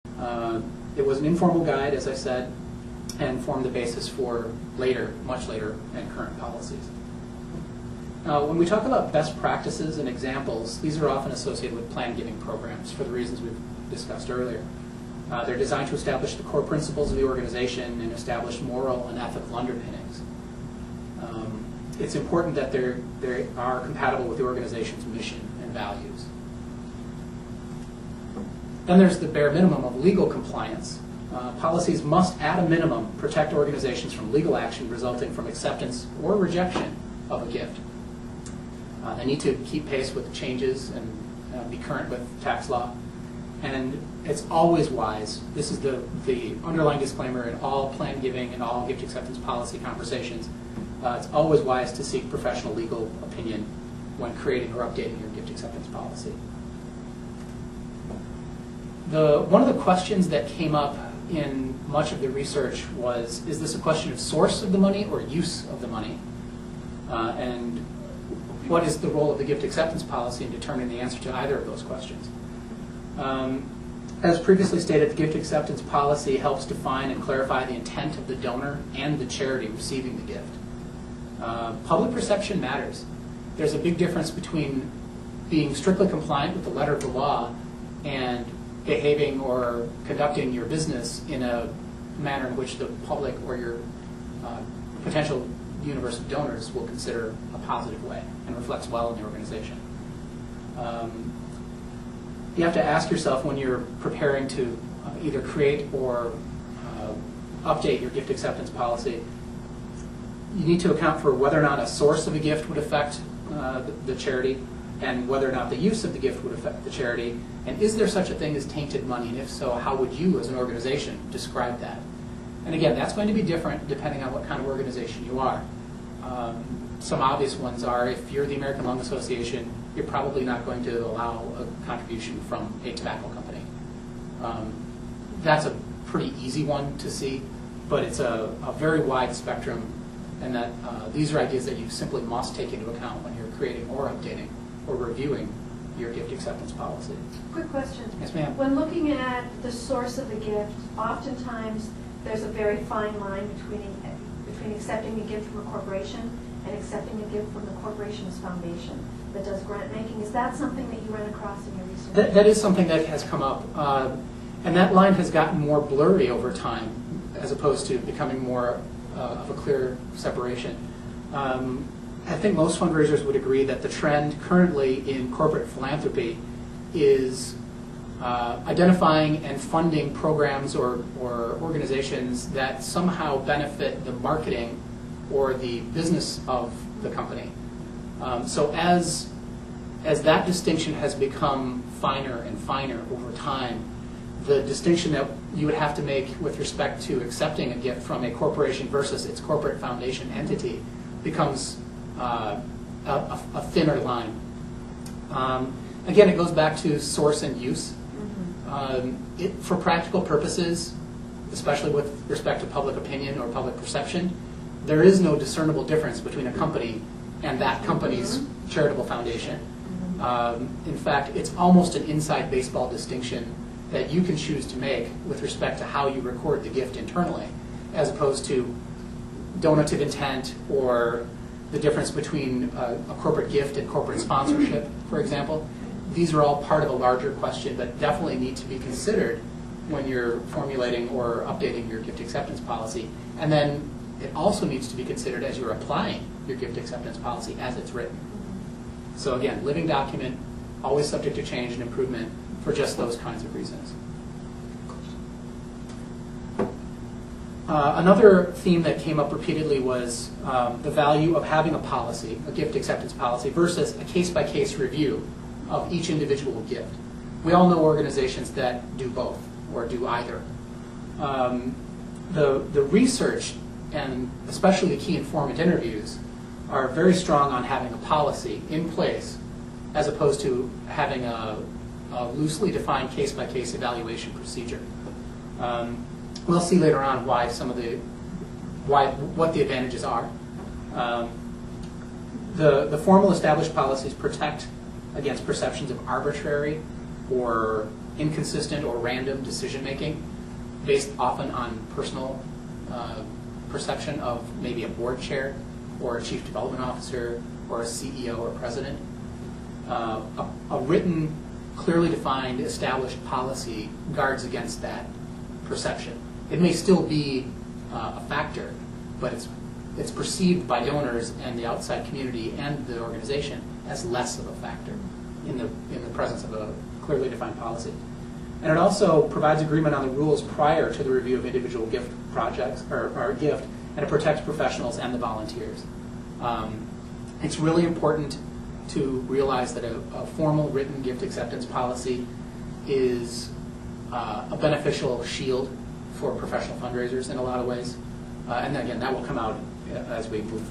It was an informal guide, as I said, and formed the basis for later, much later, and current policies. When we talk about best practices and examples, these are often associated with plan giving programs for the reasons we've discussed earlier. They're designed to establish the core principles of the organization and establish moral and ethical underpinnings. It's important that they are compatible with the organization's mission and values. Then there's the bare minimum of legal compliance. Policies must, at a minimum, protect organizations from legal action resulting from acceptance or rejection of a gift. They need to keep pace with changes and be current with tax law. And it's always wise, this is the underlying disclaimer in all plan giving and all gift acceptance policy conversations, it's always wise to seek professional legal opinion when creating or updating your gift acceptance policy. One of the questions that came up in much of the research was, is this a question of source of the money or use of the money? And what is the role of the gift acceptance policy in determining the answer to either of those questions? As previously stated, the gift acceptance policy helps define and clarify the intent of the donor and the charity receiving the gift. Public perception matters. There's a big difference between being strictly compliant with the letter of the law and behaving or conducting your business in a manner in which the public or your potential universe of donors will consider a positive way and reflects well in the organization. You have to ask yourself when you're preparing to either create or update your gift acceptance policy, you need to account for whether or not a source of a gift would affect the charity and whether or not the use of the gift would affect the charity, and is there such a thing as tainted money, and if so, how would you as an organization describe that? And again, that's going to be different depending on what kind of organization you are. Some obvious ones are, if you're the American Lung Association, you're probably not going to allow a contribution from a tobacco company. That's a pretty easy one to see, but it's a very wide spectrum, and that these are ideas that you simply must take into account when you're creating or updating or reviewing your gift acceptance policy. Quick question. Yes, ma'am. When looking at the source of the gift, oftentimes there's a very fine line between accepting a gift from a corporation and accepting a gift from the corporation's foundation that does grant making. Is that something that you ran across in your research? That is something that has come up. And that line has gotten more blurry over time as opposed to becoming more of a clear separation. I think most fundraisers would agree that the trend currently in corporate philanthropy is identifying and funding programs or organizations that somehow benefit the marketing or the business of the company. So as that distinction has become finer and finer over time, the distinction that you would have to make with respect to accepting a gift from a corporation versus its corporate foundation entity becomes a thinner line. Again, it goes back to source and use. For practical purposes, especially with respect to public opinion or public perception, there is no discernible difference between a company and that company's charitable foundation. In fact, it's almost an inside baseball distinction that you can choose to make with respect to how you record the gift internally, as opposed to donative intent or the difference between a corporate gift and corporate sponsorship, for example. These are all part of a larger question that definitely need to be considered when you're formulating or updating your gift acceptance policy. And then it also needs to be considered as you're applying your gift acceptance policy as it's written. So again, living document, always subject to change and improvement for just those kinds of reasons. Another theme that came up repeatedly was the value of having a policy, a gift acceptance policy, versus a case-by-case review of each individual gift. We all know organizations that do both or do either. The research, and especially the key informant interviews, are very strong on having a policy in place as opposed to having a loosely defined case-by-case evaluation procedure. We'll see later on why what the advantages are. The formal established policies protect against perceptions of arbitrary or inconsistent or random decision-making based often on personal perception of maybe a board chair or a chief development officer or a CEO or president. A written, clearly defined, established policy guards against that perception. It may still be a factor, but it's perceived by donors and the outside community and the organization as less of a factor in the presence of a clearly defined policy. And it also provides agreement on the rules prior to the review of individual gift projects or gift, and it protects professionals and the volunteers. It's really important to realize that a formal written gift acceptance policy is a beneficial shield for professional fundraisers in a lot of ways. And again, that will come out as we move